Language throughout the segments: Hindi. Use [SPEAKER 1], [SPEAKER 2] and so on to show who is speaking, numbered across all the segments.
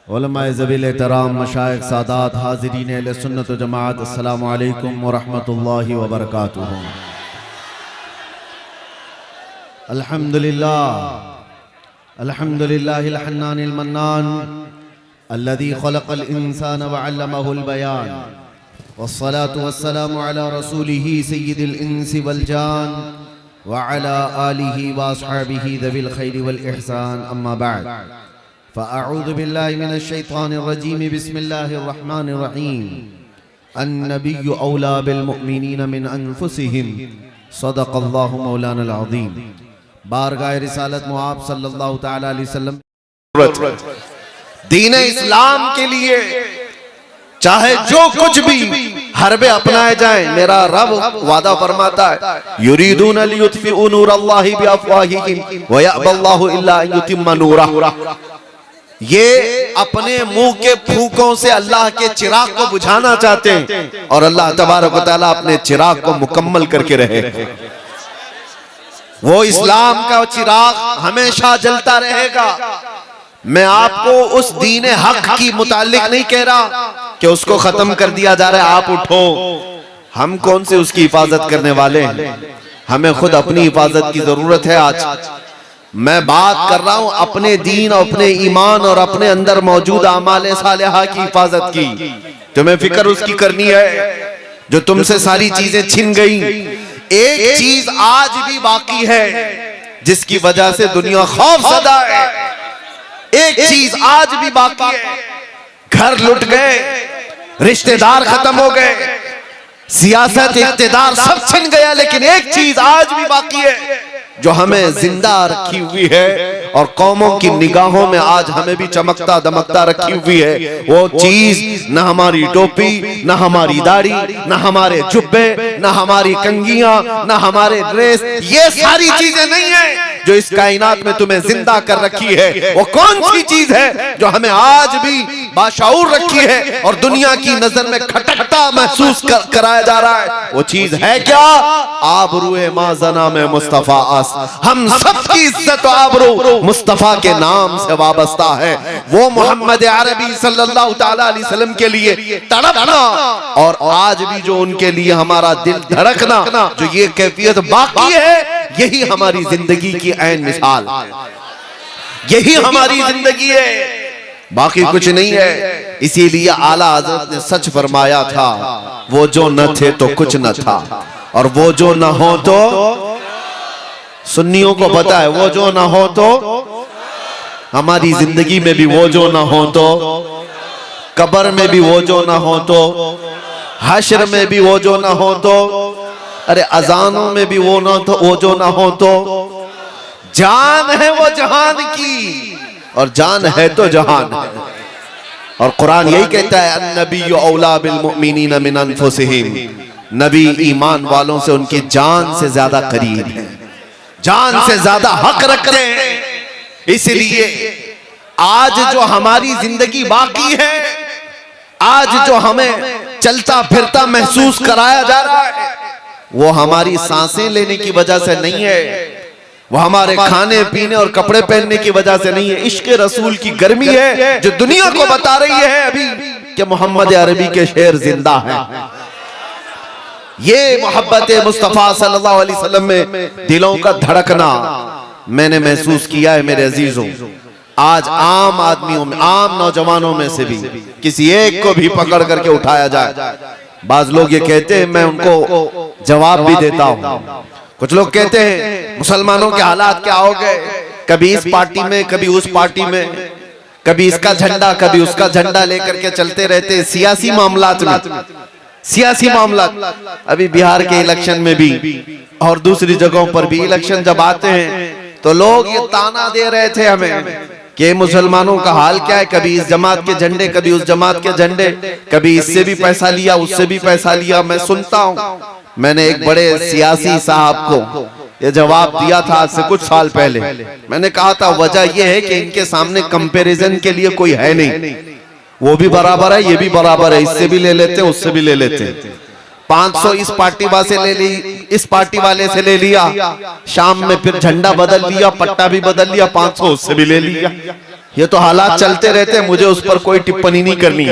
[SPEAKER 1] उलमाए ज़बील एहतराम, मशाइख, सादात, हाज़रीन अहले सुन्नत व जमात, अस्सलामु अलैकुम व रहमतुल्लाहि व बरकातुहू। अल्हम्दुलिल्लाह अल्हम्दुलिल्लाहिल हन्नानिल मन्नान अल्लज़ी खलक़ल इंसान व अल्लमहुल बयान वस्सलातु वस्सलामु अला रसूलिही सय्यिदिल इंसी वल जान व अला आलिही व अस्हाबिही ज़विल खैरि वल इहसान, अम्मा बअद। फ़अऊज़ु बिल्लाहि मिनश शैतानिर रजीम, बिस्मिल्लाहिर रहमानिर रहीम। अन्नबिय्यु औला बिल मुअमिनीन मिन अनफुसिहिम, सदक़ल्लाहु मौलानल अज़ीम। बारगाह रिसालत मुआब सल्लल्लाहु तआला अलैहि वसल्लम
[SPEAKER 2] दीन इस्लाम के लिए चाहे जो कुछ भी हरबे अपनाए जाए, मेरा रब वादा फरमाता है युरीदून लियुत्फिउ नूरल्लाहि बिअफ़वाहिहिम व यअबल्लाहु इल्ला अन युतिम्मा नूरह। ये अपने मुंह के फूकों से अल्लाह के चिराग को बुझाना चाहते हैं और अल्लाह तबारक व तआला अपने चिराग को मुकम्मल करके रहे। वो इस्लाम का चिराग हमेशा जलता रहेगा। मैं आपको उस दीन हक की मुतालिक नहीं कह रहा कि उसको खत्म कर दिया जा रहा है, आप उठो। हम कौन से उसकी हिफाजत करने वाले हैं? हमें खुद अपनी हिफाजत की जरूरत है। आज मैं बात कर रहा हूं अपने दीन और अपने ईमान और अपने अंदर मौजूद आमाल सालिहा की हिफाजत की। तुम्हें फिक्र उसकी करनी है जो तुमसे सारी चीजें छिन गई। एक चीज आज भी बाकी है जिसकी वजह से दुनिया खौफज़दा है। एक चीज आज भी बाकी है। घर लुट गए, रिश्तेदार खत्म हो गए, सियासत, इक़्तिदार सब छिन गया, लेकिन एक चीज आज भी बाकी है जो हमें जिंदा रखी हुई है और कौमों की निगाहों में आज हमें भी चमकता दमकता रखी हुई है। वो चीज न हमारी टोपी, न हमारी दाढ़ी, न हमारे जुब्बे, न हमारी कंगियां, न हमारे ड्रेस, ये सारी चीजें नहीं है जो इस कायनात में तुम्हें जिंदा कर रखी है। वो कौन सी चीज है जो हमें आज भी बाशऊर रखी है और दुनिया की नजर में खटकता महसूस कराया जा रहा है? वो चीज है क्या? आबरूए माज़ना में मुस्तफा आस। हम सबकी इज्जत और आबरू मुस्तफा के नाम से वाबस्ता है। वो मोहम्मद अरबी सल्लल्लाहु तआला अलैहि वसल्लम के लिए तड़पना और आज भी जो उनके लिए हमारा दिल धड़कना, जो ये कैफियत बाकी है, यही हमारी जिंदगी की ऐन मिसाल, यही हमारी जिंदगी है, बाकी कुछ नहीं है। इसीलिए आला हज़रत ने सच फरमाया था, वो जो न थे तो कुछ न था और वो जो न हो तो, सुन्नियों को पता है, वो जो ना हो तो हमारी जिंदगी में भी वो जो ना हो तो, कब्र में भी वो जो ना हो तो, हश्र में भी वो जो ना हो तो, अरे अजानों में भी वो ना तो, वो जो ना हो तो, जान है वो जहान की और जान है तो जहान है। और कुरान यही कहता है अन्नबिय्यु औला बिल मुअमिनीन मिन अनफुसिहिम, नबी ईमान वालों से उनकी जान से ज्यादा करीब है, जान से ज्यादा हक रखते हैं। इसलिए आज जो हमारी जिंदगी बाकी है, आज जो हमें चलता फिरता महसूस कराया जा रहा है, वो हमारी सांसें लेने की वजह से नहीं है, वो हमारे खाने पीने और कपड़े पहनने की वजह से नहीं है। इश्क रसूल की गर्मी है जो दुनिया को बता रही है अभी कि मोहम्मद अरबी के शेर जिंदा है। ये मोहब्बत मुस्तफा सल्लल्लाहु अलैहि वसल्लम में दिलों का धड़कना मैंने महसूस किया है मेरे अजीजों। आज आम आदमियों में, आम नौजवानों में से भी किसी एक को भी पकड़ करके उठाया जाए, बाज लोग ये कहते हैं, मैं उनको जवाब भी देता हूँ। कुछ लोग कहते हैं मुसलमानों के हालात क्या हो गए, कभी इस पार्टी में कभी उस पार्टी में, कभी इसका झंडा कभी उसका झंडा लेकर के चलते रहते सियासी मामलात में, सियासी मामला। अभी बिहार के इलेक्शन में भी और दूसरी जगहों पर भी इलेक्शन जब आते हैं तो लोग ये ताना दे रहे थे हमें कि मुसलमानों का हाल क्या है, कभी इस जमात के झंडे कभी उस जमात के झंडे, कभी इससे भी पैसा लिया उससे भी पैसा लिया। मैं सुनता हूँ, मैंने एक बड़े सियासी साहब को ये जवाब दिया था आज से कुछ साल पहले। मैंने कहा था वजह यह है कि इनके सामने कंपैरिजन के लिए कोई है नहीं, वो भी बराबर है ये भी बराबर है, इससे भी ले लेते हैं उससे भी ले लेते हैं। 500 इस पार्टी वाले से ले ली, इस पार्टी वाले से ले लिया, शाम में फिर झंडा बदल लिया, पट्टा भी बदल लिया, 500 उससे भी ले लिया। ये तो हालात चलते रहते, मुझे उस पर कोई टिप्पणी नहीं करनी।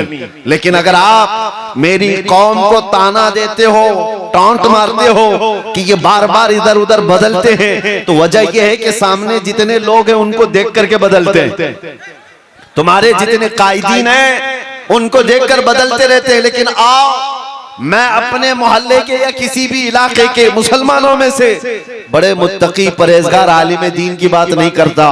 [SPEAKER 2] लेकिन अगर आप मेरी कौम को ताना देते हो, टॉन्ट मारते हो कि ये बार बार इधर उधर बदलते हैं, तो वजह यह है कि सामने जितने लोग हैं उनको देख करके बदलते हैं। तुम्हारे जितने कायदीन हैं उनको देखकर बदलते रहते हैं। लेकिन आओ, मैं अपने मोहल्ले के या किसी भी इलाके के मुसलमानों में से बड़े मुत्तकी परहेजगार आलिम दीन की बात नहीं करता।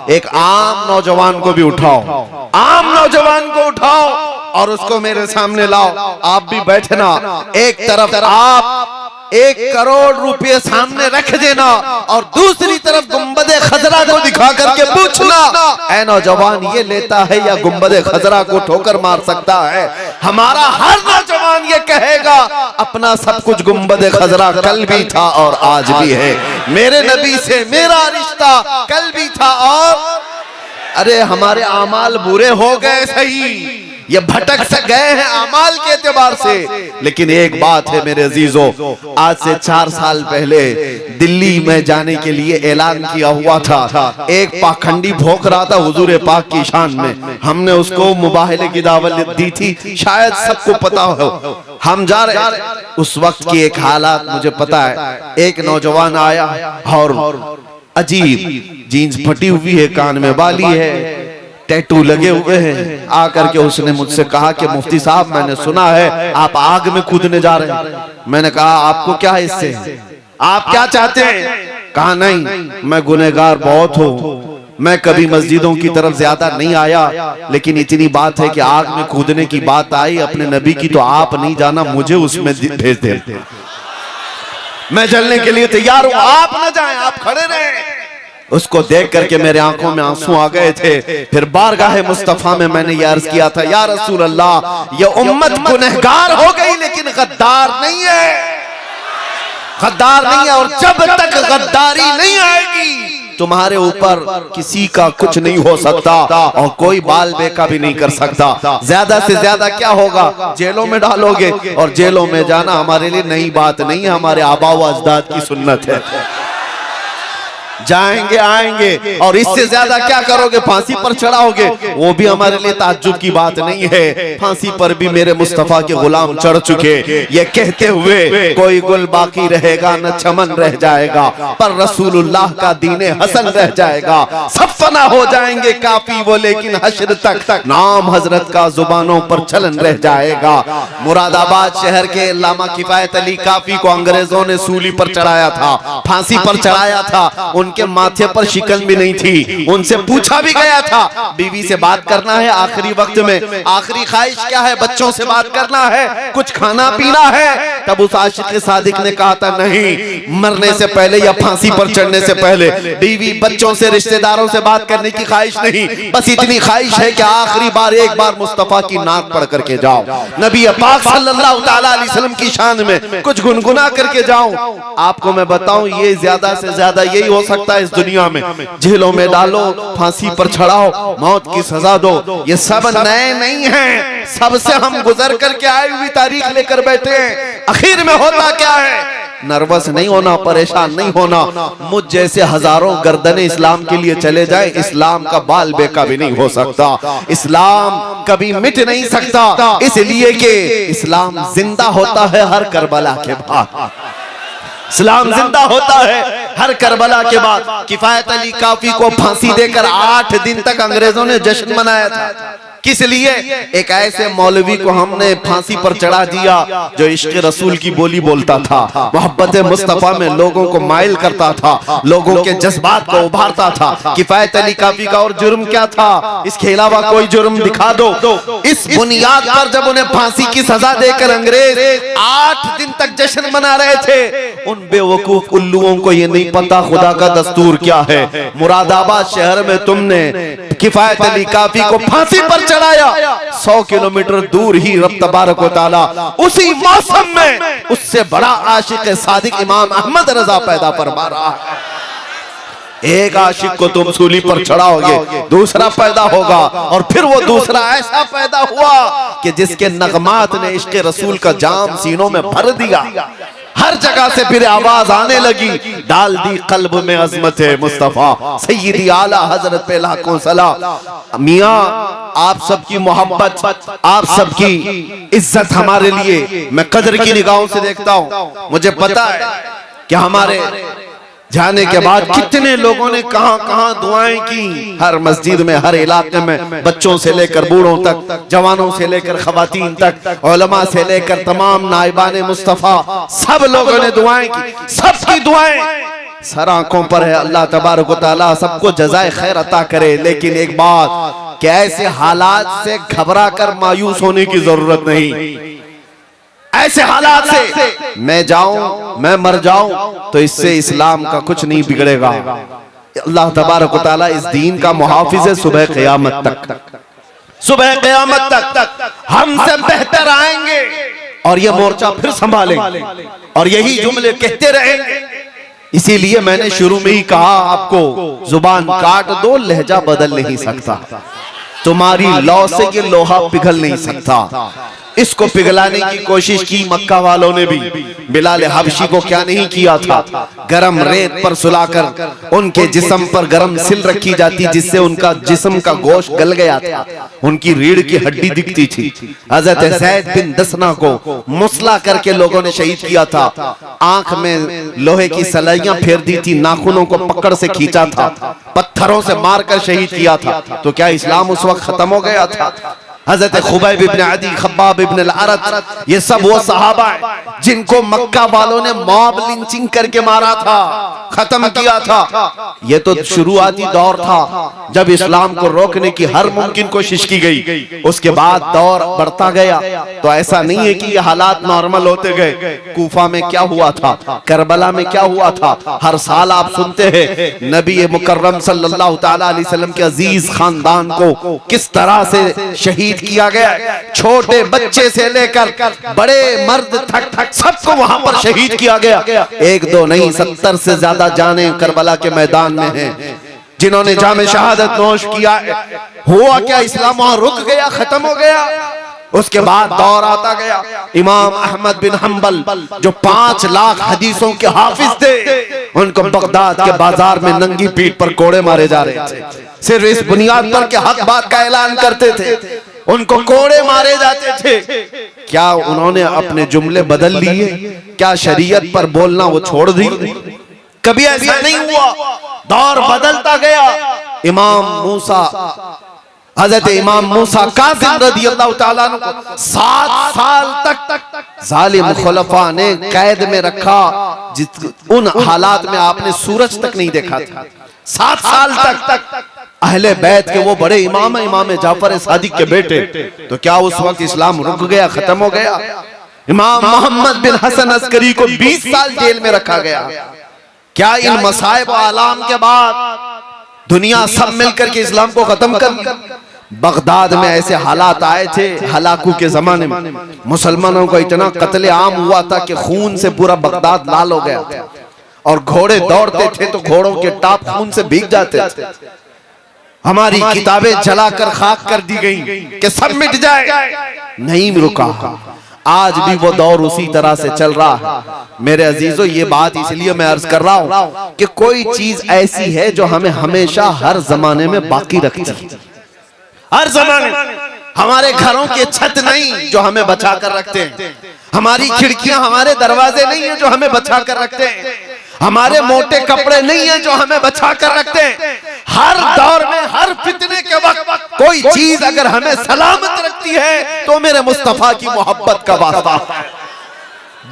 [SPEAKER 2] एक आम नौजवान को भी उठाओ, आम नौजवान को उठाओ और उसको मेरे सामने लाओ। आप भी बैठना, एक तरफ आप 1 करोड़ रुपए सामने रख देना और दूसरी तरफ गुंबदे खजरा को दिखा करके पूछना, ऐ नौजवान ये लेता है या गुंबदे खजरा को ठोकर मार सकता है? हमारा हर नौजवान ये कहेगा अपना सब कुछ गुंबदे खजरा कल भी था और आज भी है। मेरे नबी से मेरा रिश्ता कल भी था और अरे हमारे आमाल बुरे हो गए सही, ये भटक से गए हैं अमाल के एतबार से। लेकिन एक बात है मेरे अजीजों, आज से 4 साल पहले दिल्ली में जाने के लिए ऐलान किया हुआ था। एक पाखंडी भोंक रहा था हुजूर पाक की शान में, हमने उसको मुबाहले की दावत दी थी, शायद सबको पता हो। हम जा रहे, उस वक्त की एक हालात मुझे पता है। एक नौजवान आया और अजीब जीन्स फटी हुई है, कान में बाली है, टैटू लगे हुए हैं। आकर के उसने मुझसे कहा कि मुफ्ती साहब मैंने सुना है आप आग में कूदने जा रहे हैं। मैंने कहा आपको क्या है इससे, आप क्या चाहते हैं? कहा नहीं, मैं गुनहगार बहुत हूँ, मैं कभी मस्जिदों की तरफ ज्यादा नहीं आया, लेकिन इतनी बात है कि आग में कूदने की बात आई अपने नबी की तो आप नहीं जाना, मुझे उसमें भेज दे, मैं जलने के लिए तैयार हूं, आप न जाएं, आप खड़े रहें। उसको देख करके मेरे आंखों में आंसू आ गए थे। फिर बारगाह मुस्तफा में मैंने ये अर्ज किया था, या रसूल अल्लाह ये उम्मत गुनहगार हो गई लेकिन गद्दार नहीं है, गद्दार नहीं है। और जब तक गद्दारी नहीं आएगी तुम्हारे ऊपर किसी का कुछ नहीं हो सकता और कोई बाल बेका भी नहीं कर सकता। ज्यादा से ज्यादा क्या होगा, जेलों में डालोगे, और जेलों में जाना हमारे लिए नई बात नहीं है, हमारे आबा व अजदाद की सुन्नत है। जाएंगे आएंगे, और इससे ज्यादा क्या करोगे, फांसी पर चढ़ाओगे, वो भी हमारे लिए ताज्जुब की बात नहीं है। फांसी पर भी मेरे मुस्तफा के गुलाम चढ़ चुके, ये कहते हुए कोई गुल बाकी रहेगा न चमन रह जाएगा, पर रसूलुल्लाह का दीने हसन रह जाएगा। सब फना हो जाएंगे काफी वो, लेकिन हश्र तक नाम हजरत का जुबानों पर चलन रह जाएगा। मुरादाबाद शहर के अल्लामा किफायत अली काफी को अंग्रेजों ने सूली पर चढ़ाया था, फांसी पर चढ़ाया था। उनके माथे पर शिकन भी नहीं थी। उनसे पूछा भी गया था बीवी से बात करना है आखिरी वक्त में, आखिरी ख्वाहिश क्या है, बच्चों से बात करना है, कुछ खाना पीना है। तब उस आशिक सादिक ने कहा था नहीं, मरने से पहले या फांसी पर चढ़ने से पहले बीवी बच्चों से रिश्तेदारों से बात करने की ख्वाहिश नहीं, बस इतनी ख्वाहिश है कि आखिरी बार एक बार मुस्तफा की नाक पढ़ करके जाओ, नबी पाक सल्लल्लाहु ताला अलैहि वसल्लम की शान में कुछ गुनगुना करके जाऊं। आपको मैं बताऊं ये ज्यादा से ज्यादा यही हो सकता है इस दुनिया में। जेलों में डालो, फांसी पर चढ़ाओ, मौत की सजा दो, ये सब नए नहीं हैं, सबसे हम गुजर करके आए हुई तारीख लेकर बैठे हैं। आखिर में होता क्या है, नर्वस नहीं होना, परेशान नहीं होना। मुझ जैसे हजारों गर्दने इस्लाम के लिए चले जाए, इस्लाम का बाल बेका भी नहीं हो सकता, इस्लाम कभी मिट नहीं सकता, इसलिए कि इस्लाम जिंदा होता है हर करबला के बाद, इस्लाम जिंदा होता है हर करबला के बाद। किफायत अली काफी को फांसी देकर 8 दिन तक अंग्रेजों ने जश्न मनाया था। किस लिए? एक ऐसे मौलवी को हमने फांसी पर चढ़ा दिया जो इश्क रसूल की बोली बोलता था, मोहब्बत मुस्तफा में लोगों को माइल करता था, लोगों के जज्बात को उभारता था। किफायत अली काफी का और जुर्म क्या था, इसके अलावा कोई जुर्म दिखा दो। इस बुनियाद पर जब उन्हें फांसी की सजा देकर अंग्रेज 8 दिन तक जश्न मना रहे थे, उन बेवकूफ उल्लुओं को ये नहीं पता खुदा का दस्तूर क्या है। मुरादाबाद शहर में तुमने किफायत अली काफी को फांसी पर चढ़ाया, 100 किलोमीटर दूर ही रब तबारक व तआला उसी मौसम में उससे बड़ा आशिक सादिक इमाम अहमद रजा पैदा फरमा रहा है। एक आशिक को तुम सूली पर चढ़ाओगे, दूसरा पैदा होगा, और फिर वो दूसरा ऐसा पैदा हुआ कि जिसके नगमात ने इश्क रसूल का जाम सीनों में भर दिया। हर जगह से फिर आवाज आने लगी, डाल दी कल्ब में अजमत है मुस्तफा सैयदी आला हजरत पे लाखों सलाम। मियां आप सबकी मोहब्बत, आप सबकी इज्जत हमारे लिए मैं कदर की निगाहों से देखता हूं। मुझे पता है कि हमारे जाने के बाद कितने लोगों ने कहां कहां दुआएं की, हर मस्जिद में, हर इलाके में, बच्चों से लेकर बूढ़ों तक, जवानों से लेकर खवातीन तक, उलमा से लेकर तमाम नाइबाने मुस्तफा, सब लोगों ने दुआएं की। सबकी दुआएं सर आंखों पर है। अल्लाह तबारक व तआला सबको जज़ाए खैर अता करे। लेकिन एक बात कि ऐसे हालात से घबरा कर मायूस होने की जरूरत नहीं। ऐसे हालात से मैं जाऊं, मैं मर जाऊं तो इससे इस्लाम का कुछ नहीं बिगड़ेगा। अल्लाह तबारक व तआला इस दीन का मुहाफिज है सुबह क़यामत तक। सुबह क़यामत तक हमसे बेहतर आएंगे और ये मोर्चा फिर संभालेंगे और यही जुमले कहते रहेंगे। इसीलिए मैंने शुरू में ही कहा आपको, जुबान काट दो, लहजा बदल नहीं सकता। तुम्हारी लौ से ये लोहा पिघल नहीं सकता। इसको पिघलाने की कोशिश की मक्का वालों ने भी। बिलाल हबशी को क्या नहीं किया था, गरम रेत पर सुलाकर उनके जिस्म पर गरम सिल रखी जाती, जिससे उनका जिस्म का गोश्त गल गया था, उनकी रीढ़ की हड्डी दिखती थी। हजरत ज़ैद बिन दसना को मुसला करके लोगों ने शहीद किया था। आंख में लोहे की सलाइयां फेर दी थी, नाखूनों को पकड़ से खींचा था, पत्थरों से मारकर शहीद किया था। तो क्या इस्लाम उस वक्त खत्म हो गया था? हजरत खुबैब इब्न अदी, खब्बाब इब्न अल-अरत, ये सब वो सहाबा है जिनको मक्का वालों ने मॉब लिंचिंग करके मारा था, खत्म किया था। ये तो शुरुआती दौर था जब इस्लाम को रोकने की हर मुमकिन कोशिश की गई। उसके बाद दौर बढ़ता गया। तो ऐसा नहीं है कि ये हालात नॉर्मल होते गए। कूफा में क्या हुआ था, करबला में क्या हुआ था, हर साल आप सुनते हैं नबी मुकर्रम सल्लल्लाहु तआला अलैहि वसल्लम के अजीज खानदान को किस तरह से शहीद किया गया। छोटे बच्चे से लेकर बड़े मर्द तक सबको वहां पर शहीद किया गया। एक दो नहीं, 70 से ज्यादा जाने करबला के मैदान में हैं जिन्होंने जामे शहादत नोश किया। हुआ क्या, इस्लाम वहां रुक गया, खत्म हो गया? उसके बाद दौर आता गया। इमाम अहमद बिन हंबल जो 5 लाख हदीसों के हाफिज थे, उनको बगदाद के बाजार में नंगी पीठ पर कोड़े मारे जा रहे थे। सिर्फ इस बुनियाद पर के हक बात का ऐलान करते थे, उनको कोड़े मारे जाते थे। क्या उन्होंने अपने जुमले बदल लिए? क्या शरीयत पर बोलना वो छोड़ दी? कभी ऐसा नहीं हुआ। दौर बदलता गया। इमाम मूसा, हजरत इमाम मूसा काज़िम रज़ियल्लाहु ताला अन्हु को 7 साल तक जालिम खुलफा ने कैद में रखा। उन हालात में आपने सूरज तक नहीं देखा था। 7 साल तक अहले बैत के वो बड़े इमाम है, इमाम जाफर सादिक के बेटे। तो क्या उस वक्त इस्लाम रुक गया, खत्म हो गया? इमाम मोहम्मद बिन हसन अस्करी को 20 साल जेल में रखा गया। क्या इन मसाइब आलाम के बाद दुनिया सब मिलकर के इस्लाम को खत्म कर दिया? बगदाद में ऐसे हालात आए थे हलाकू के जमाने में, मुसलमानों को इतना कत्ले आम हुआ था कि खून से पूरा बगदाद लाल हो गया था। और घोड़े दौड़ते थे तो घोड़ों के टाप खून से भीग जाते थे। हमारी किताबें जलाकर खाक कर दी गई कि सब मिट जाए, नहीं रुका। आज भी वो दौर उसी तरह से चल रहा है। मेरे अजीजों, ये बात इसलिए मैं अर्ज कर रहा हूं कि कोई चीज ऐसी है जो हमें हमेशा हर जमाने में बाकी रखती है। हर जमाने हमारे घरों के छत नहीं जो हमें बचा कर रखते हैं, हमारी खिड़कियां, हमारे दरवाजे नहीं है जो हमें बचा कर रखते हैं, हमारे मोटे कपड़े नहीं है जो हमें बचा कर रखते हैं। हर दौर में, हर फितने के वक्त कोई चीज अगर हमें सलामत रखती है तो मेरे मुस्तफा की मोहब्बत का वास्ता है।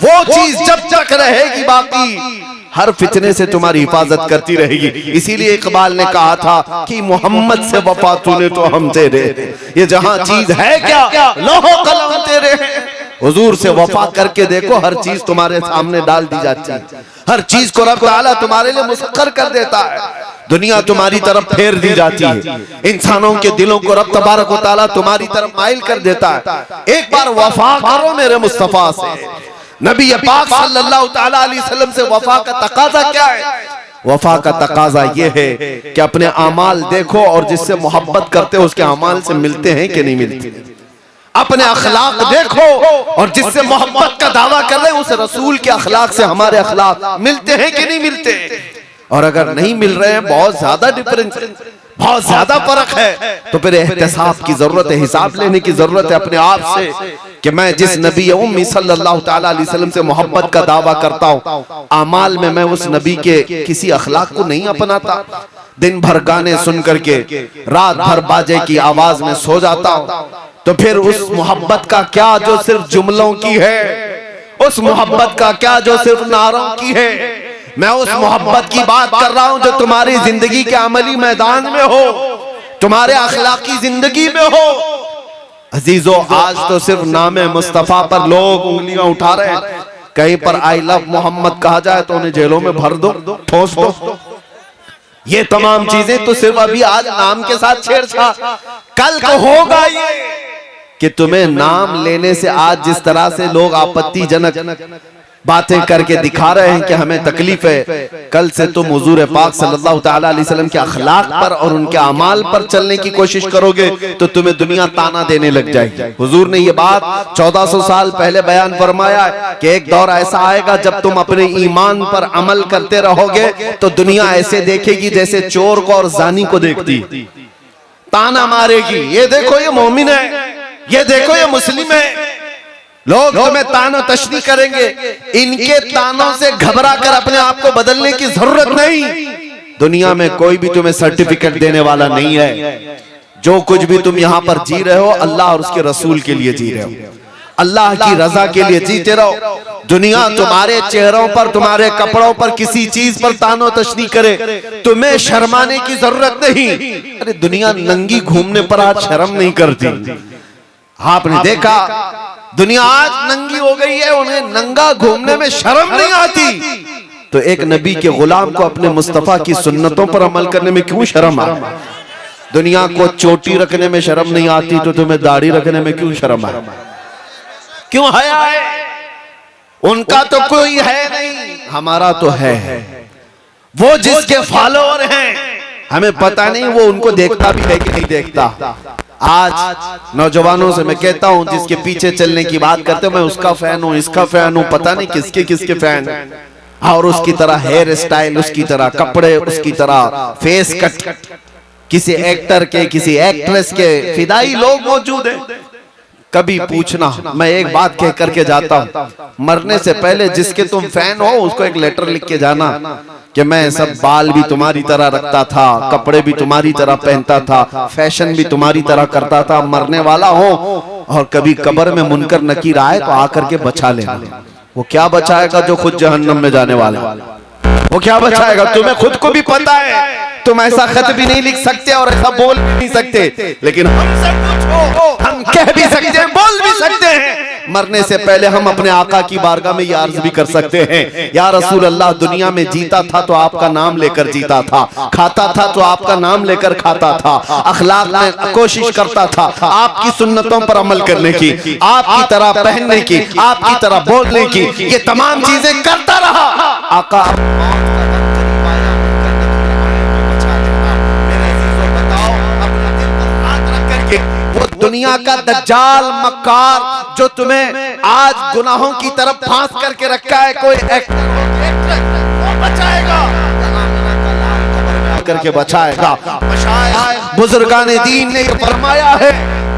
[SPEAKER 2] वो चीज जब तक रहेगी बाकी, हर फितने से तुम्हारी हिफाजत करती रहेगी। इसीलिए इकबाल ने कहा था कि मोहम्मद से वफा तूने तो हम तेरे, ये जहां चीज है क्या लोहो कलम तेरे। हुजूर से वफा करके देखो, हर चीज तुम्हारे सामने डाल दी जाती है। हर चीज को रब ताला तुम्हारे लिए मुसक्कर कर देता है। दुनिया तुम्हारी तरफ फेर दी जाती है। इंसानों के दिलों को रब तबारक व तआला तुम्हारी तरफ माइल कर देता है। एक बार वफा करो मेरे मुस्तफा से। नबी पाक सल्लल्लाहु ताला अलैहि वसल्लम से वफा का तकाजा क्या है? वफा का तकाजा ये है कि अपने अमाल देखो और जिससे मोहब्बत करते हो उसके अमाल से मिलते हैं कि नहीं मिलते। अपने अखलाक देखो, और जिससे मोहब्बत का दावा कर रहे हैं उस रसूल के अखलाक से हमारे अखलाक मिलते हैं कि नहीं मिलते? और अगर नहीं मिल रहे हैं, बहुत ज्यादा डिफरेंस, बहुत ज्यादा फर्क है, तो फिर एहतिसाब की जरूरत है, हिसाब लेने की जरूरत है अपने आप से कि मैं जिस नबी उम्मी सल्लल्लाहु ताला अलैहि वसल्लम से मोहब्बत का दावा करता हूँ, अमाल में मैं उस नबी के किसी अखलाक को नहीं अपनाता। दिन भर गाने सुन करके, रात भर बाजे की आवाज में सो जाता हूँ, तो फिर उस मोहब्बत का क्या जो सिर्फ जुमलों की है, उस मोहब्बत का क्या जो सिर्फ नारों की है। मैं उस मोहब्बत की बात कर रहा हूं जो तुम्हारी जिंदगी के अमली मैदान में हो, तुम्हारे अखलाकी जिंदगी में हो। अजीजों, आज तो सिर्फ नामे मुस्तफा पर लोग उंगलियां उठा रहे हैं। कहीं पर आई लव मोहम्मद कहा जाए तो उन्हें जेलों में भर दो, ठोस दो। ये तमाम चीजें तो सिर्फ अभी आज नाम के साथ छेड़छाड़, कल को होगा ये कि तुम्हें नाम लेने से आज जिस तरह से लोग आपत्तिजनक बातें करके दिखा रहे हैं कि हमें तकलीफ है, कल से तुम हुजूर पाक सल्लल्लाहु ताला अलैहि वसल्लम के अखलाक पर और उनके अमाल पर चलने की कोशिश करोगे तो तुम्हें दुनिया ताना देने लग जाएगी। हुजूर ने ये बात 1400 साल पहले बयान फरमाया है कि एक दौर ऐसा आएगा जब तुम अपने ईमान पर अमल करते रहोगे तो दुनिया ऐसे देखेगी जैसे चोर को और जानी को देखती, ताना मारेगी, ये देखो ये मोमिन है, ये देखो ये मुस्लिम है। लोग तुम्हें तानो तशनी करेंगे, इनके तानों से घबरा कर अपने आप को बदलने की जरूरत नहीं। दुनिया में कोई भी तुम्हें सर्टिफिकेट देने वाला नहीं है। जो कुछ भी तुम यहाँ पर जी रहे हो, अल्लाह और उसके रसूल के लिए जी रहे हो, अल्लाह की रजा के लिए जीते रहो। दुनिया तुम्हारे चेहरों पर, तुम्हारे कपड़ों पर, किसी चीज पर तानो तशनी करे, तुम्हें शर्माने की जरूरत नहीं। अरे दुनिया नंगी घूमने पर आज शर्म नहीं करती। आपने देखा दुनिया आज नंगी हो गई है, उन्हें नंगा घूमने में शर्म नहीं आती, तो एक नबी के गुलाम को अपने मुस्तफा की सुन्नतों पर अमल करने में क्यों शर्म आए? दुनिया को चोटी रखने में शर्म नहीं आती तो तुम्हें दाढ़ी रखने में क्यों शर्म आए? क्यों हया है? उनका तो कोई है नहीं, हमारा तो है। वो जिसके फॉलोअर हैं, हमें पता नहीं वो उनको देखता भी है कि नहीं देखता। आज नौजवानों से मैं कहता हूं, जिसके पीछे चलने की बात करते हो, मैं उसका फैन हूं, इसका फैन हूं, पता नहीं किसके किसके फैन, और उसकी तरह हेयर स्टाइल, उसकी तरह कपड़े, उसकी तरह फेस कट, किसी एक्टर के, किसी एक्ट्रेस के फिदाई लोग मौजूद हैं। कभी पूछना, मैं एक बात कह करके जाता हूं, मरने से पहले जिसके तुम फैन हो उसको एक लेटर लिख के जाना कि मैं सब बाल भी तुम्हारी तरह रखता था, कपड़े भी तुम्हारी तरह पहनता था, फैशन भी तुम्हारी तरह करता था, मरने वाला हो, और कभी कब्र में मुनकर नकीर आए तो आकर के बचा लेना। वो क्या बचाएगा जो खुद जहन्नम में जाने वाला, वो क्या बचाएगा? तुम्हें खुद को भी पता है, तुम ऐसा खत भी नहीं लिख सकते और ऐसा बोल भी नहीं सकते, लेकिन हम सब कुछ हो, हम कह भी सकते हैं, बोल भी सकते हैं। मरने से पहले हम अपने आका की बारगाह में ये अर्ज भी कर सकते हैं, या रसूल अल्लाह, दुनिया में जीता था तो आपका नाम लेकर जीता था, खाता था तो आपका नाम लेकर खाता था, अखलाक में कोशिश करता था आपकी सुन्नतों पर अमल करने की, आपकी तरह पहनने की, आपकी तरह बोलने की, ये तमाम चीजें करता रहा। आका वो दुनिया का दज्जाल मक्कार जो तुम्हें आज गुनाहों की तरफ फांस करके रखा है, कोई एक्टर वो बचाएगा, करके बचाएगा। बुजुर्गाने दीन ने ये फरमाया है,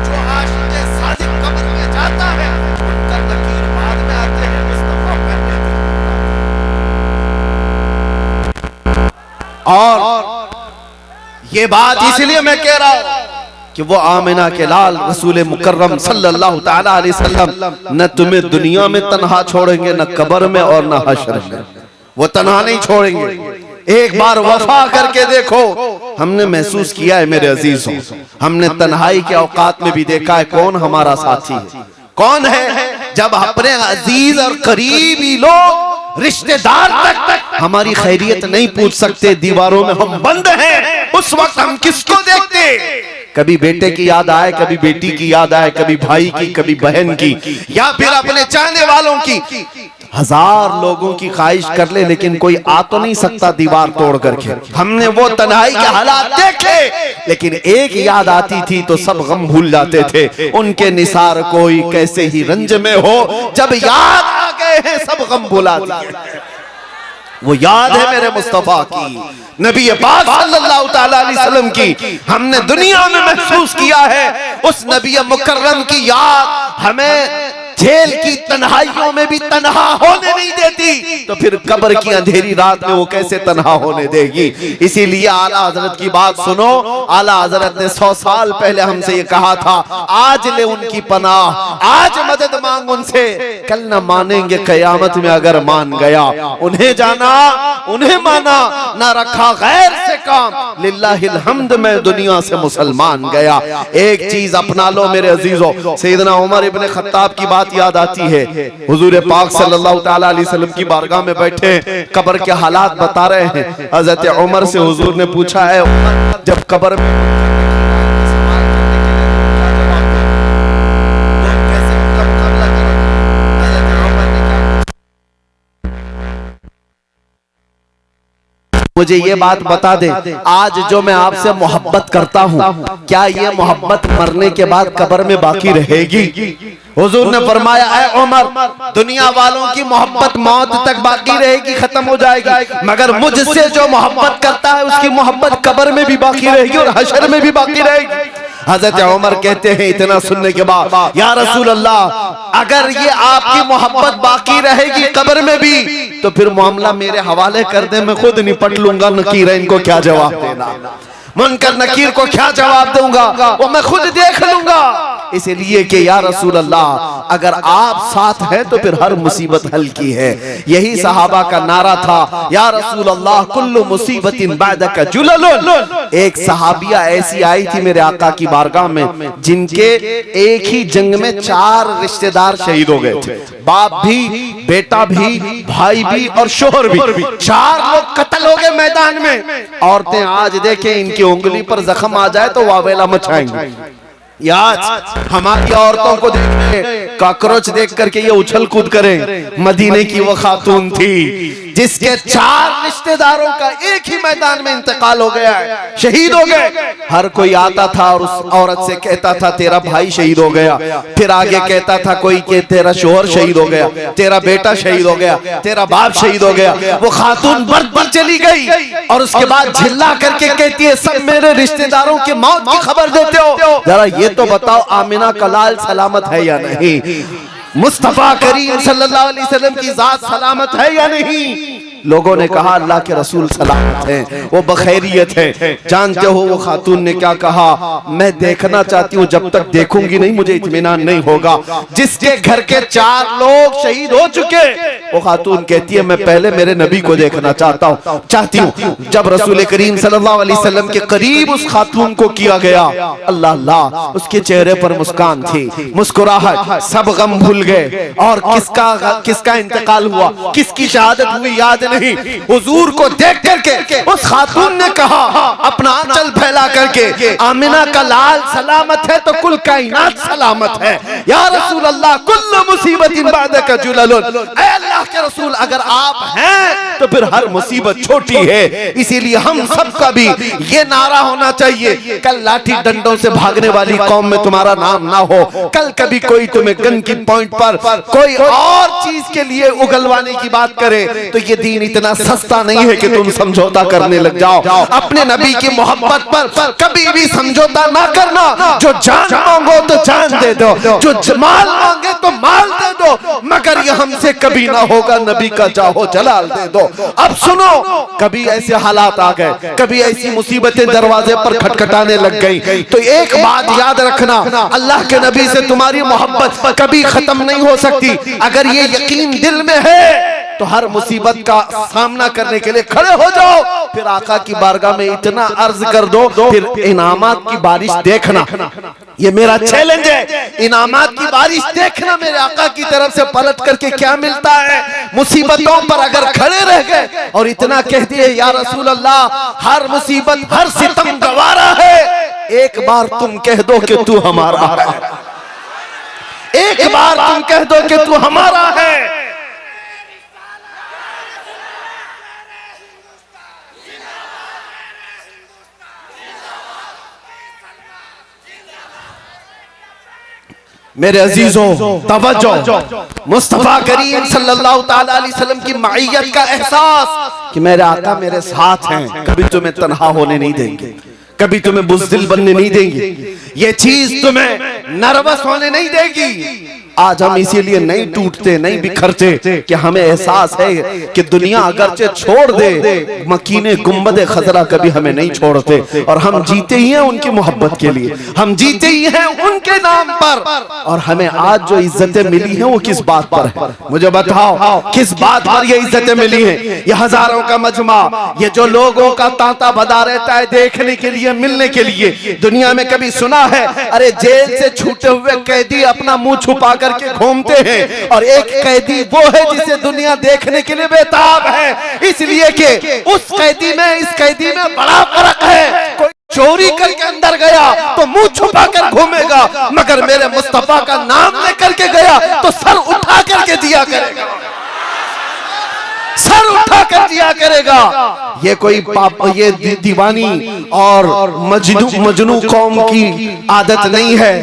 [SPEAKER 2] जो आशिक़े सादिक़ कब्र में जाता है उनका नकीर बाद में आते हैं, मुस्तफा पहले। और ये बात इसलिए मैं कह रहा हूं कि वो आमिना के लाल रसूल मुकर्रम सल्लल्लाहु ताला अलैहि वसल्लम न तुम्हें दुनिया में तन्हा छोड़ेंगे, न कब्र में और न हश्र में, वो तन्हा नहीं छोड़ेंगे। एक बार वफा करके देखो, हमने महसूस किया है मेरे अजीजों, हमने तन्हाई के औकात में भी देखा है कौन हमारा साथी है, कौन है। जब अपने अजीज और करीबी लोग, रिश्तेदार तक हमारी खैरियत नहीं पूछ सकते, दीवारों में हम बंद हैं, उस वक्त हम किसको देखते? कभी बेटे की याद आए, कभी बेटी की याद आए, कभी भाई की, कभी बहन की, या फिर अपने चाहने वालों की। हजार लोगों की ख्वाहिश कर ले, लेकिन कोई आ तो नहीं सकता दीवार तोड़ करके। हमने वो तन्हाई के हालात देखे, लेकिन एक याद आती थी तो सब गम भूल जाते थे। उनके निसार कोई कैसे ही रंज में हो, जब याद आ गए हैं सब गम भुला दिए। वो याद है मेरे मुस्तफा की, नबी पाक सल्लल्लाहु ताला अलैहि वसल्लम की हमने दुनिया में महसूस किया है। उस नबी मुकर्रम की याद हमें जेल की तन्हाइयों में भी तन्हा होने नहीं देती, तो फिर कब्र की अंधेरी रात में वो कैसे तन्हा होने देगी। इसीलिए आला हजरत की बात सुनो। आला हजरत ने 100 साल पहले हमसे ये कहा था, आज ले उनकी पनाह, आज मदद मांग उनसे, कल न मानेंगे कयामत में अगर मान गया। उन्हें जाना, उन्हें माना, ना रखा गैर से काम, लिल्लाहिल हम्द में दुनिया से मुसलमान गया। एक चीज अपना लो मेरे अजीजों, सैयदना उमर इब्ने खत्ताब की बात याद आती है। हुजूर पाक सल्लल्लाहु ताला अलैहि वसल्लम की बारगाह में बैठे कब्र के हालात बता रहे हैं। हजरत उमर से हुजूर ने पूछा है, जब कब्र में मुझे ये बात बता दे, आज जो मैं आपसे मोहब्बत करता हूँ, क्या ये मोहब्बत मरने के बाद कब्र में बाकी रहेगी? हुजूर ने फरमाया, ऐ उमर, दुनिया वालों की मोहब्बत मौत तक बाकी रहेगी, खत्म हो जाएगी, मगर मुझसे जो मोहब्बत करता है उसकी मोहब्बत कब्र में भी बाकी रहेगी और हशर में भी बाकी रहेगी। हजरत उमर कहते हैं इतना सुनने के बाद, या रसूल अल्लाह, अगर ये आपकी मोहब्बत बाकी रहेगी कब्र में भी, तो फिर मामला मेरे हवाले कर दे, मैं खुद निपट लूंगा। नकीर इनको क्या जवाब देना, मुनकर नकीर को क्या जवाब दूंगा, वो मैं खुद देख लूंगा। इसलिए कि या रसूल अल्लाह, अगर आप साथ हैं तो फिर हर मुसीबत हल की है। यही सहाबा का नारा था, या रसूल अल्लाह, कुल्लु मुसीबतिन बादका जुललुन। एक सहाबिया ऐसी आई थी मेरे आका की बारगाह में, जिनके एक ही जंग में 4 रिश्तेदार शहीद हो गए थे। बाप भी, बेटा भी, भाई भी और शोहर भी, 4 लोग कत्ल हो गए मैदान में। औरतें आज देखें, इनकी उंगली पर जख्म आ जाए तो वावेला मचाएंगी। आज हमारी औरतों को देखें, कॉकरोच देख करके ये उछल कूद करें। मदीने की वो खातून थी जिसके 4 रिश्तेदारों का एक ही मैदान में इंतकाल हो गया है, शहीद हो गए। हर कोई आता था और उस औरत से कहता था, तेरा भाई शहीद हो गया। फिर आगे कहता था कोई कि तेरा शोहर शहीद हो गया, तेरा बेटा शहीद हो गया, तेरा बाप शहीद हो गया। वो खातून बर्द पर चली गई और उसके बाद झिल्ला करके कहती है, सब मेरे रिश्तेदारों की मौत की खबर देते हो, जरा ये तो बताओ आमिना का लाल सलामत है या नहीं, मुस्तफा करीम सल्लल्लाहु अलैहि वसल्लम की जात सलामत है या नहीं। लोगों ने कहा अल्लाह के रसूल सलामत हैं, वो बखैरियत है। जानते हो वो खातून ने क्या कहा, मैं देखना चाहती हूँ, जब तक देखूंगी नहीं मुझे इत्मीनान नहीं होगा। जिसके घर के 4 लोग शहीद हो चुके, वो खातून कहती है मैं पहले मेरे नबी को देखना चाहती हूँ। जब रसूल करीम सल्लल्लाहु अलैहि वसल्लम के करीब उस खातून को किया गया, अल्लाह अल्लाह, उसके चेहरे पर मुस्कान थी, मुस्कुराहट, सब गम भूल गए। और किसका इंतकाल हुआ, किसकी शहादत हुई याद नहीं। हुजूर को देख करके उस खातून ने कहा, अपना आंचल फैला करके, आमिना का लाल सलामत है तो कुल कायनात सलामत है। या रसूल अल्लाह, कुल्लु मुसीबतिन बादका जुललुन। ऐ अल्लाह के रसूल, अगर आप हैं तो फिर हर मुसीबत छोटी है। इसीलिए हम सबका भी ये नारा होना चाहिए, कल लाठी डंडों से भागने वाली कौम में तुम्हारा नाम ना हो। कल कभी कोई तुम्हें गन की पॉइंट पर कोई और चीज के लिए उगलवाने की बात करे, तो ये दीन इतना सस्ता नहीं है कि तुम समझौता करने लग जाओ। अपने नबी की मोहब्बत पर कभी भी समझौता ना करना। जो जान मांगो तो जान दे दो, जो माल मांगे तो माल दे दो, मगर ये हमसे कभी ना होगा, नबी का जाहो जलाल दे दो। अब सुनो, कभी ऐसे हालात आ गए, कभी ऐसी मुसीबतें दरवाजे पर खटखटाने लग गई, तो एक बात याद रखना, अल्लाह के नबी से तुम्हारी मोहब्बत कभी खत्म नहीं हो सकती। अगर ये यकीन दिल में है तो हर मुसीबत का सामना करने के लिए खड़े हो जाओ। फिर आका की बारगाह में इतना अर्ज कर दो, फिर इनामात की बारिश देखना। ये मेरा चैलेंज है, इनामात की बारिश देखना मेरे आका की तरफ से पलट करके क्या मिलता है। मुसीबतों पर अगर खड़े रह गए और इतना कह दिए, या रसूल अल्लाह, हर मुसीबत हर सितम गवारा है, एक बार तुम कह दो कि तू हमारा है, एक बार तुम कह दो कि तू हमारा है। मेरे अजीजों तवज्जो, मुस्तफा करीम सल्लल्लाहु ताला अलैहि वसल्लम की माइयत का एहसास कि मेरे आका मेरे साथ हैं, कभी तुम्हें तन्हा होने नहीं देंगे, कभी तुम्हें बुज़दिल बनने नहीं देंगे, ये चीज तुम्हें नर्वस होने नहीं देगी। आज हम इसीलिए नहीं टूटते, नहीं बिखरते कि हमें एहसास है कि दुनिया अगरचे छोड़ दे, मकीने गुंबद खजरा कभी हमें नहीं छोड़ते, और हम जीते ही हैं उनकी मोहब्बत के लिए, हम जीते ही हैं उनके नाम पर। और हमें आज जो इज्जतें मिली हैं वो किस बात पर है? मुझे बताओ किस बात पर ये इज्जतें मिली हैं? ये हजारों का मजमा, ये जो लोगों का तांता बदा रहता है देखने के लिए, मिलने के लिए। दुनिया में कभी सुना है अरे जेल से छूटे हुए कैदी अपना मुंह छुपा करके घूमते हैं, और एक कैदी वो है जिसे दुनिया देखने के लिए बेताब है, इसलिए कि उस कैदी में इस कैदी में बड़ा फर्क है। कोई चोरी करके अंदर गया तो मुंह छुपा कर घूमेगा, मगर मेरे मुस्तफा का नाम लेकर के गया तो सर उठा करके दिया करेगा, सर उठा कर दिया करेगा। ये कोई पाप, ये दीवानी और मजनू कौम की आदत नहीं है,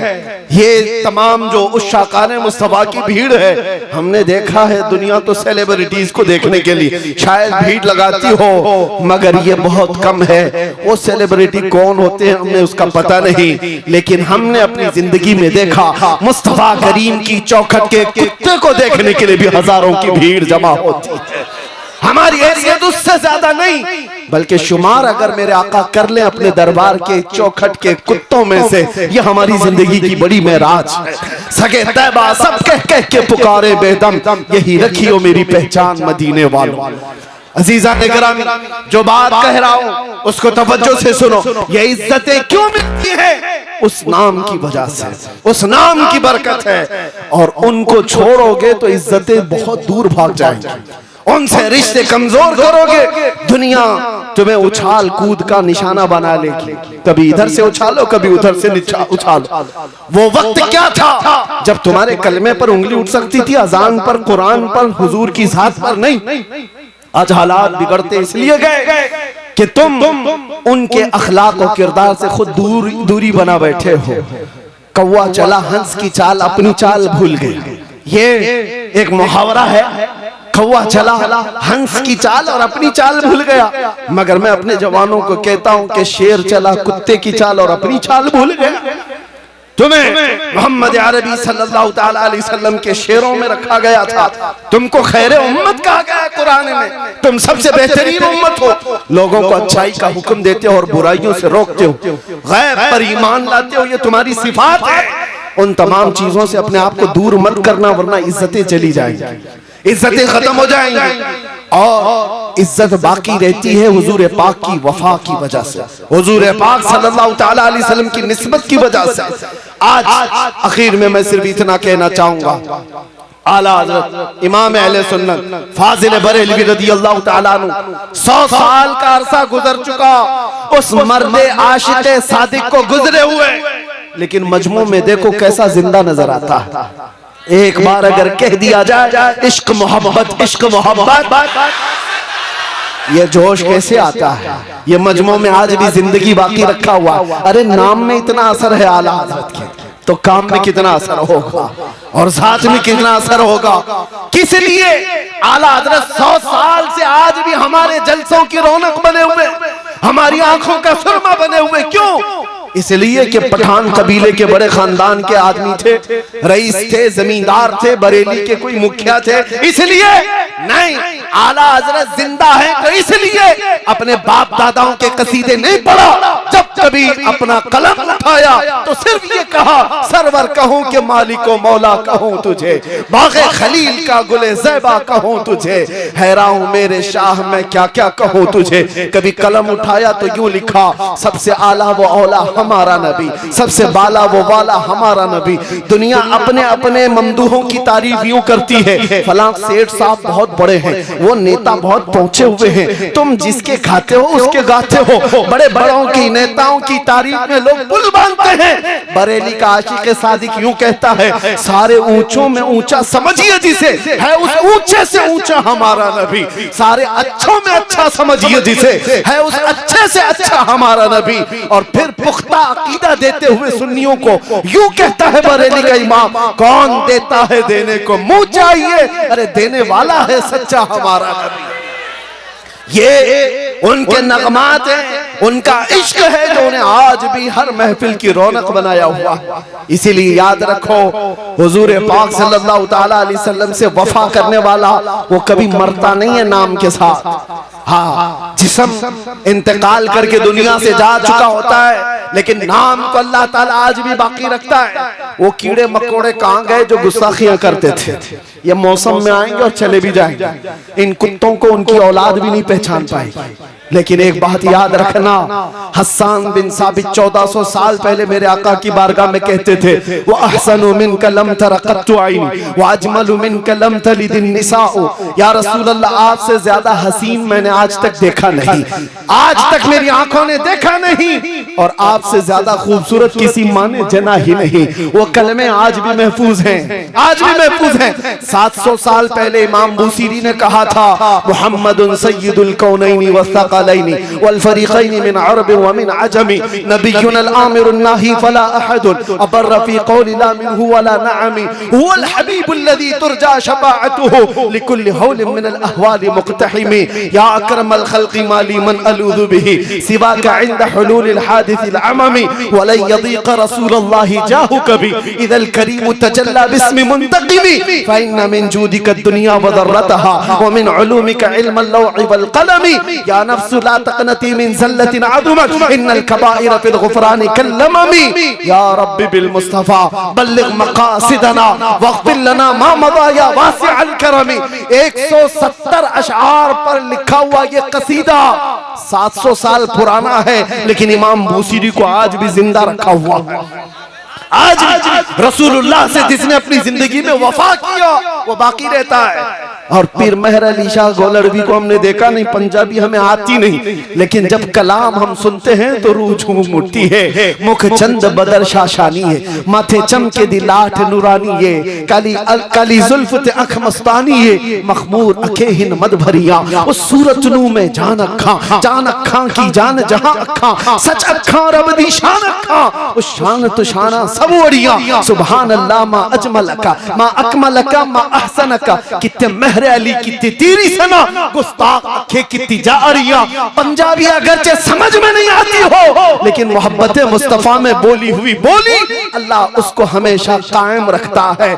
[SPEAKER 2] ये तमाम जो उस शाकाने मुस्तफा की भीड़ है। हमने देखा है दुनिया तो सेलिब्रिटीज को देखने के लिए शायद भीड़ लगाती हो, मगर ये बहुत कम है। वो सेलिब्रिटी कौन होते हैं हमें उसका पता नहीं, लेकिन हमने अपनी जिंदगी में देखा मुस्तफा करीम की चौखट के कुत्ते को देखने के लिए भी हजारों की भीड़ जमा होती है। हमारी हैसियत उससे ज्यादा नहीं, बल्कि शुमार अगर मेरे आका कर ले अपने दरबार के चौखट के कुत्तों में से, ये हमारी जिंदगी की बड़ी मेराज है। सगे तैबा सब कह कह के पुकारे बेदम, यही रखियो मेरी पहचान मदीने वालों। अजीजा ने गिरामी, जो बात कह रहा हूं उसको तवज्जो से सुनो। ये इज्जतें क्यों मिलती है? उस नाम की वजह से, उस नाम की बरकत है। और उनको छोड़ोगे तो इज्जतें बहुत दूर भाग जाएंगी, उनसे रिश्ते कमजोर करोगे, दुनिया तुम्हें उछाल कूद का निशाना बना लेगी, कभी इधर से उछालो कभी उधर से उछालो। वो वक्त क्या था जब तुम्हारे कलमे पर उंगली उठ सकती थी, अजान पर, कुरान पर, हुजूर की जात पर नहीं। आज हालात बिगड़ते इसलिए गए कि तुम उनके अखलाक और किरदार से खुद दूरी बना बैठे हो। कौवा चला हंस की चाल, अपनी चाल भूल गई, ये एक मुहावरा है। कौवा चला हंस की चाल और अपनी चाल भूल गया, मगर मैं अपने जवानों को कहता हूं कि शेर चला कुत्ते की चाल और अपनी चाल भूल गया। तुम्हें मोहम्मद अरबी सल्लल्लाहु ताला अलैहि वसल्लम के शेरों में रखा गया था, तुमको खैर उम्मत कहा गया कुरान में, तुम सबसे बेहतरीन उम्मत हो। लोगों को अच्छाई का हुक्म देते हो और बुराइयों से रोकते हो, गैब पर ईमान लाते हो, ये तुम्हारी सिफात है। उन तमाम चीजों से अपने आप को दूर मत करना, वरना इज्जतें चली जाएंगी, इज्जतें खत्म हो जाएंगी। और इज्जत बाकी रहती है हुजूर पाक की वफा की वजह से, हुजूर पाक सल्लल्लाहु ताला अलैहि वसल्लम की निस्बत की वजह से। आज आखिर में मैं सिर्फ इतना कहना चाहूंगा, आला हजरत इमाम अहले सुन्नत फाजिल बरेलवी रदियल्लाहु ताला अन्हु 100 साल का अरसा गुजर चुका, उस मर्दे आशिक़े सादिक को गुजरे हुए, लेकिन मजमू में देखो कैसा जिंदा नजर आता है। एक बार अगर कह दिया जाए इश्क मोहब्बत, इश्क मोहब्बत, ये जोश कैसे आता है? ये मजमू में आज भी जिंदगी बाकी रखा हुआ। अरे नाम में इतना असर है आला हज़रत के, तो काम में कितना असर होगा और साथ में कितना असर होगा। किस लिए आला हज़रत 100 साल से आज भी हमारे जलसों की रौनक बने हुए, हमारी आंखों का सुरमा बने हुए? क्यों? इसलिए कि पठान कबीले के बड़े खानदान के आदमी थे, रईस थे, जमींदार थे, बरेली के कोई मुखिया थे। इसलिए नहीं, आला हजरत जिंदा है तो इसलिए अपने बाप दादाओं के कसीदे नहीं पढ़ा, जब कभी अपना कलम उठाया तो सिर्फ ये कहा, सरवर कहूं कि मालिको मौला कहूं तुझे, बाग़े खलील का गुले ज़ैबा कहूं तुझे, हैरान हूं मेरे शाह मैं क्या क्या कहूं तुझे। कभी कलम उठाया तो यूं लिखा, सबसे आला वो औला हमारा नबी, सबसे बाला वो वाला हमारा नबी। दुनिया अपने अपने ममदूहों की तारीफ यूं करती है, फलां सेठ साहब बहुत बड़े हैं, वो नेता बहुत पहुंचे हुए हैं, तुम जिसके खाते हो उसके गाते हो। बड़े बड़ों की नेताओं की तारीफ में लोग पुल बांधते हैं। बरेली का आशिक सादिक यूं कहता है, सारे ऊंचों में ऊंचा समझिए जिसे, है उस ऊंचे से ऊंचा हमारा नबी। सारे अच्छों में अच्छा समझिए जिसे, है उस अच्छे से अच्छा हमारा नबी। और फिर पुख्ता अकीदा देते हुए सुन्नियों को यूं कहता है बरेली का इमाम, कौन देता है देने को मुंह चाहिए, अरे देने वाला है सच्चा हमारा नबी। ये उनके नगमात हैं, उनका इश्क है जो उन्हें आज भी हर महफिल की रौनक बनाया हुआ। इसीलिए याद रखो, हुजूर पाक सल्लल्लाहु ताला अलैहि वसल्लम से वफा करने वाला वो कभी मरता नहीं है नाम के साथ। हाँ, जिस्म इंतकाल करके दुनिया से जा चुका होता है, लेकिन नाम को अल्लाह ताला आज भी बाकी रखता है। वो कीड़े मकोड़े कहाँ गए जो गुस्ताखियां करते थे, ये मौसम में आएंगे और चले भी जाएंगे। इन कुत्तों को उनकी औलाद भी नहीं पहचान पाएगी। लेकिन एक बात याद रखना, हस्सान बिन साबित 1400 साल पहले मेरे आका की बारगाह में कहते थे, वो अहसनु मिनका लम तरा कत्तु आइनी व अजमलु मिनका लम तलिदिन निसाउ। या रसूल अल्लाह, आपसे ज्यादा हसीन मैंने आज तक देखा नहीं, आज तक मेरी आंखों ने देखा नहीं, और आपसे ज्यादा खूबसूरत किसी माँ ने जना ही नहीं। वो कलमे आज भी महफूज हैं, आज भी महफूज हैं। 700 साल पहले इमाम बूसीरी ने कहा था, मुहम्मदुन सय्यिदुल कौनैनि वस्सक़लैनि वल फरीक़ैनि मिन अरब व मिन अजमी नबियुन अल आमिरुन नाही फला अहदुन अबर फी क़ौलि ला मिनहु वला नअमी हुवल हबीबुल लज़ी तुरजा शफ़ाअतुहु लिकुल्लि हौलिन मिन अल अहवालि मुक़तहिमी या अकरमल ख़ल्क़ि माली मन अलूज़ु बिही सिवाका इंद हुलूलिल हादिसिल अममी वला यदीक़ रसूलुल्लाहि जाहु कभी इदल करीम तजल्ला बिस्मि मुंतक़िमी फ़इन्न मिन जूदिका दुनिया व ज़र्रतहा व मिन उलूमिका इल्मल लौहि वल क़लमी या नफ्स ला तक़नती मिन ज़ल्लतिन अज़मत इन्नल कबाइर फ़िल ग़ुफ़रानि कल्लममी या रब्बी बिल मुस्तफ़ा बल्लिग़ मक़ासिदना वग़फ़िर लना मा मज़ा या वासिअल करमी। 170 अशआर पर लिखा हुआ ये कसीदा 700 साल पुराना है, लेकिन इमाम बूसीरी को आज भी जिंदा रखा हुआ है। आज रसूलुल्लाह से जिसने अपनी जिंदगी में वफा किया वो बाकी रहता है। और पीर मेहर अली शाह गोलरवी को हमने देखा नहीं, पंजाबी हमें आती नहीं, लेकिन जब कलाम हम सुनते हैं तो रूह झूम उठती है। मुख चंद बदर शाशानी है, माथे चमके दी लाठ नूरानी है, काली जुल्फ ते अख मस्तानी है, मखमूर अखे हिन मद भरिया उस सूरत नू में जान अखा की जान जहां अखा सच अखा रब दी शान अखा उस शान तो शाना सब वड़िया सुभान अल्लाह मा अजमलका मा अकमलका मा अहसनका। कितने मेहर अली कितनी तेरी सना गुस्ताख अखे कितनी जारिया। पंजाबी अगरचे समझ में नहीं आती हो, लेकिन मोहब्बत मुस्तफा में बोली हुई बोली अल्लाह उसको हमेशा कायम रखता है।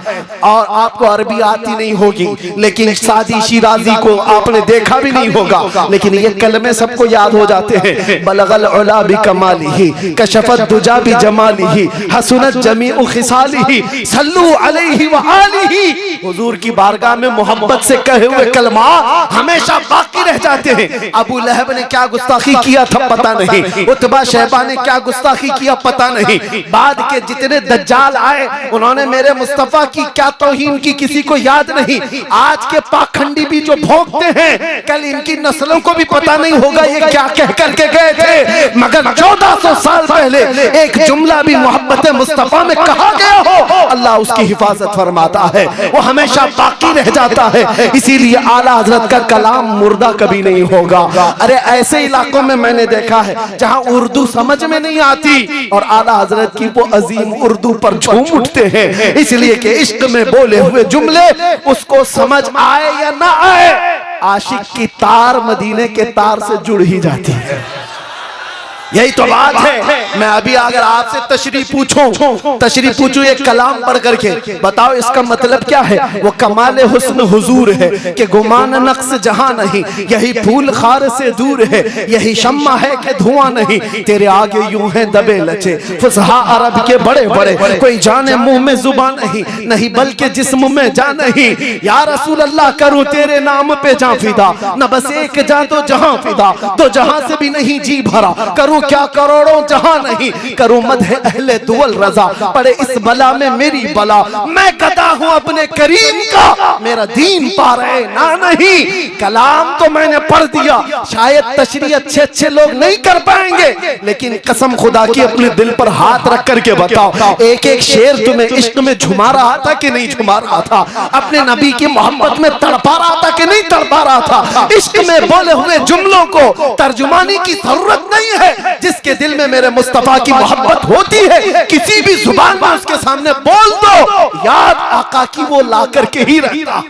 [SPEAKER 2] और आपको अरबी आती नहीं होगी, लेकिन सादी शिराजी को आपने देखा भी नहीं होगा, लेकिन ये कलमे सबको याद हो जाते हैं। बलगल उला बि कमालिही कशफत दुजा बि जमालिही हसनत जमीउ खिसालिही सल्लू अलैहि व आलिही। हुजूर की बारगाह में मोहब्बत से कहे हुए कलमा हमेशा बाकी रह जाते हैं। अबू लहब ने क्या गुस्ताखी किया था पता नहीं, उतबा शहबा ने क्या गुस्ताखी किया पता नहीं, बाद के जितने दज्जाल आए उन्होंने मेरे मुस्तफा की क्या तौहीन की किसी को याद नहीं। आज के पाखंडी भी जो भोंकते हैं, कल इनकी नस्लों को भी पता नहीं होगा ये क्या कह करके गए थे, मगर 1400 साल पहले एक जुमला भी मोहब्बत मुस्तफा में कहा गया हो, अल्लाह उसकी हिफाजत फरमाता है, वो हमेशा बाकी रह जाता है। इसीलिए आला हजरत का कलाम मुर्दा कभी नहीं होगा। अरे ऐसे इलाकों में मैंने देखा है जहां उर्दू समझ में नहीं आती और आला हजरत की वो अजीम उर्दू पर झूम उठते हैं, इसलिए कि इश्क में बोले हुए जुमले उसको समझ आए या ना आए, आशिक की तार मदीने के तार से जुड़ ही जाती है। यही तो बात है। मैं अभी अगर आपसे तशरीह पूछूं एक कलाम पढ़ करके बताओ इसका मतलब क्या है। वो कमाल हुस्न हुजूर है कि गुमान नक्स जहां नहीं, यही फूल खार से दूर है, यही शम्मा है कि धुआं नहीं, तेरे आगे यूं है दबे लचे फुसहा अरब के बड़े बड़े, कोई जाने मुंह में जुबान नहीं बल्कि जिस्म में जान नहीं। या रसूल अल्लाह करूं तेरे नाम पे जां फिदा, न बस एक जां तो जहां फिदा, तो जहां से भी नहीं जी भरा, करूं करूं क्या करोड़ों जहां नहीं, करूं मदह अहले दुअल रजा, पड़े इस बला में मेरी बला, मैं गदा हूं अपने करीम का, मेरा दीन पा रहे ना नहीं। कलाम तो मैंने पढ़ दिया, शायद तशरीह अच्छे अच्छे लोग नहीं कर पाएंगे, लेकिन कसम खुदा की अपने दिल पर हाथ रख करके बताओ, एक एक शेर तुम्हें इश्क में झुमा रहा था कि नहीं झुमा रहा था, अपने नबी की मोहब्बत में तड़पा रहा था कि नहीं तड़पा रहा था। इश्क में बोले हुए जुमलों को तर्जुमानी की जरूरत नहीं है, जिसके दिल में मेरे मुस्तफा की मोहब्बत होती है किसी भी जुबान में उसके सामने बोल दो, याद आका की वो ला करके ही रहता।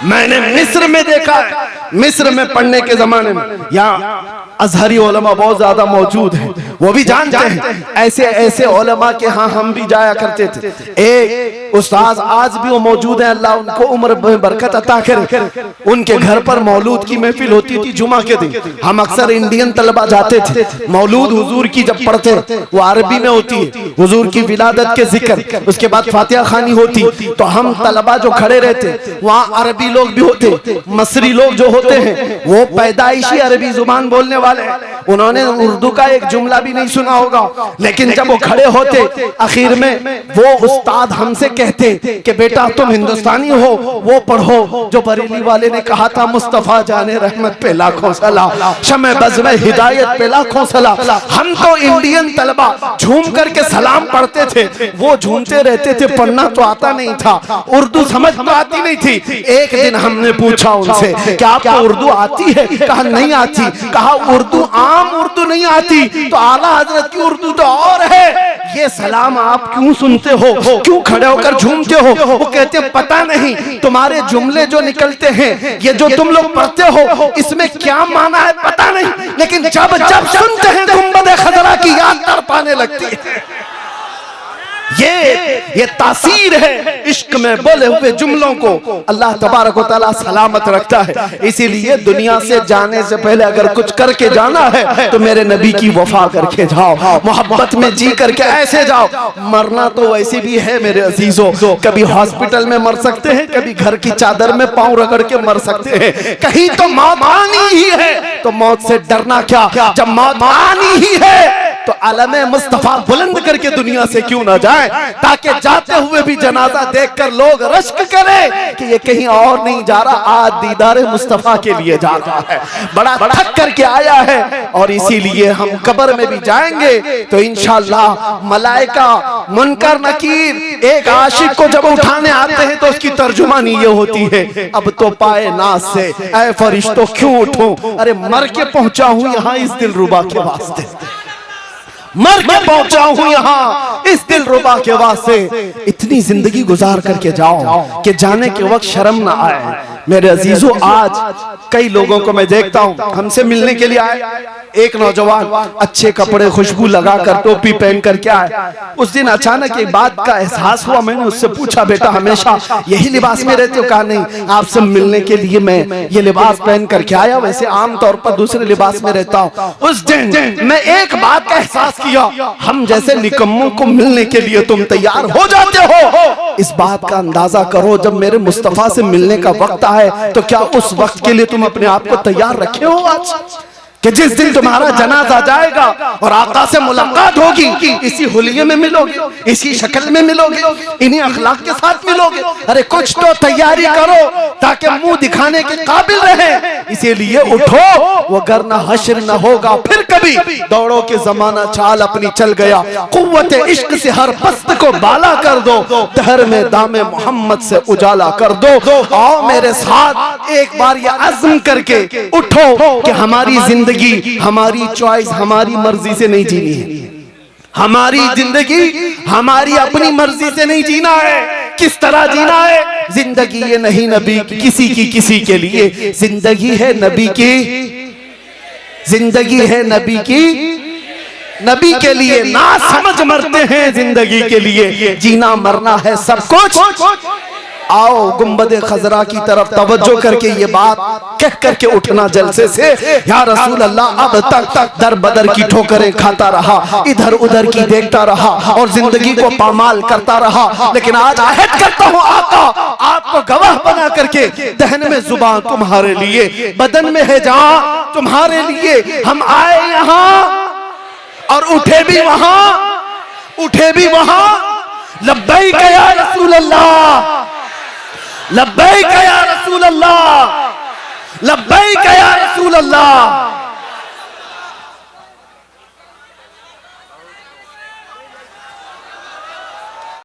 [SPEAKER 2] मैंने मिस्र में देखा है, मिस्र में पढ़ने के जमाने में यहाँ अजहरी उलमा बहुत ज्यादा मौजूद हैं, वो भी जानते हैं, ऐसे ऐसे उलमा के यहाँ हम भी जाया करते थे। एक उस्ताद आज भी वो मौजूद है, अल्लाह उनको उम्र में बरकत अता करे, उनके घर पर मौलूद की महफिल होती थी जुमा के दिन। हम अक्सर इंडियन तलबा जाते थे, मौलूद हुजूर की जब पढ़ते वो अरबी में होती है, हुजूर की विलादत के जिक्र, उसके बाद फातिहा खानी होती, तो हम तलबा जो खड़े रहते वहाँ अरबी लोग भी होते, मसरी लोग जो होते हैं वो पैदाइशी अरबी जुबान बोलने वाले, उन्होंने उर्दू का एक जुमला भी नहीं सुना होगा, लेकिन जब वो खड़े होते आखिर में वो उस्ताद हमसे कहते कि बेटा तुम हिंदुस्तानी हो, वो पढ़ो जो बरेली वाले ने कहा था, मुस्तफा जाने रहमत पे लाखों सलाम, शमे बज़्म हिदायत पे लाखों सलाम। हम तो इंडियन तलबा झूम करके सलाम पढ़ते थे, वो झूमते रहते थे, पढ़ना तो आता नहीं था, उर्दू समझ तो आती नहीं थी। एक दिन हमने पूछा उनसे कि आपको उर्दू आती है? कहा नहीं आती। कहा उर्दू आम उर्दू नहीं आती तो आला हजरत की उर्दू तो और है, ये सलाम आप क्यों सुनते हो, क्यों खड़े होकर झूमते हो? वो कहते हैं पता नहीं, तुम्हारे जुमले जो निकलते हैं, ये जो तुम लोग पढ़ते हो, इसमें क्या माना है पता नहीं, लेकिन जब जब सुनते हैं गुंबद खजरा की याद तड़पाने लगती है। ये तासीर है इश्क में बोले हुए जुमलों को अल्लाह तबारक व तआला सलामत रखता है। इसीलिए दुनिया से जाने से पहले अगर कुछ करके जाना है तो मेरे नबी की वफा करके जाओ, मोहब्बत में जी करके ऐसे जाओ। मरना तो वैसे भी है मेरे अजीजों, कभी हॉस्पिटल में मर सकते हैं, कभी घर की चादर में पांव रगड़ के मर सकते हैं, कहीं तो मौत आनी ही है, तो मौत से डरना क्या, जब मौत आनी ही है तो अलमे मुस्तफा बुलंद करके दुनिया से क्यों ना जाए, ताकि जाते हुए भी जनाजा देखकर लोग रश्क करें कि ये कहीं और नहीं जा रहा, आज दीदारे मुस्तफा के लिए जा रहा है, बड़ा थक करके आया है। और इसीलिए हम कब्र में भी जाएंगे तो इंशाअल्लाह मलाइका मुनकर नकीर एक आशिक को जब उठाने आते हैं तो उसकी तर्जुमानी ये होती है, अब तो पाए नाज से ऐ फरिश्तों क्यों उठूं, अरे मर के पहुंचा हूं यहाँ इस दिलरुबा के वास्ते, मर के पहुंचा हूं यहाँ इस दिलरुबा के वास्ते। इतनी जिंदगी गुजार करके जाओ कि जाने के वक्त शर्म ना आए। मेरे अजीजों आज कई लोगों को मैं देखता हूं हमसे मिलने के लिए आए, एक नौजवान अच्छे कपड़े खुशबू लगाकर टोपी पहन कर के आए। उस दिन अचानक एक बात का एहसास हुआ, मैंने उससे पूछा बेटा हमेशा यही लिबास में रहते हो? कहा नहीं, आपसे मिलने के लिए मैं ये लिबास पहन करके आया, वैसे आमतौर पर दूसरे लिबास में रहता हूँ। उस दिन मैं एक बात का एहसास किया, हम जैसे निकम्मों को मिलने के लिए तुम तैयार हो जाते हो, इस बात का अंदाजा करो जब मेरे मुस्तफा से मिलने का वक्त आए तो क्या उस वक्त के लिए तुम अपने आप को तैयार रखे हो आज कि जिस दिन तुम्हारा जनाजा जाएगा और आका से मुलाकात होगी, इसी हुलिये में मिलोगे, इसी शक्ल में मिलोगे, इन्हीं अखलाक के साथ मिलोगे। अरे कुछ तो तैयारी करो ताकि मुंह दिखाने के काबिल रहे। इसीलिए उठो, वो वरना हश्र न होगा फिर कभी, दौड़ो के जमाना चाल अपनी चल गया, कुव्वत इश्क से हर पस्त को बाला कर दो, दहर में दामे मोहम्मद से उजाला कर दो। आओ मेरे साथ एक बार ये अज़्म करके उठो कि हमारी जिंदगी, हमारी चॉइस, हमारी मर्जी से नहीं जीनी है, हमारी जिंदगी हमारी अपनी मर्जी से नहीं जीना है। किस तरह जीना है? जिंदगी ये नहीं नबी किसी की किसी के लिए, जिंदगी है नबी की, जिंदगी है नबी की, नबी के लिए। ना समझ मरते हैं जिंदगी के लिए, जीना मरना है सब कुछ। आओ गुंबद खजरा की तरफ तवज्जो करके ये बात कह करके उठना जलसे से, या रसूल अल्लाह अब तक दर बदर की ठोकरें खाता रहा, इधर उधर की देखता रहा और जिंदगी को पामाल करता रहा, लेकिन आज अहद करता हूँ आका आपको गवाह बना करके, दहन में जुबान तुम्हारे लिए, बदन में है जहां तुम्हारे लिए हम आए यहाँ और उठे भी वहां, उठे भी वहां। लब्बैक या रसूल अल्लाह, लब्बैक या रसूल अल्लाह, लब्बैक या रसूल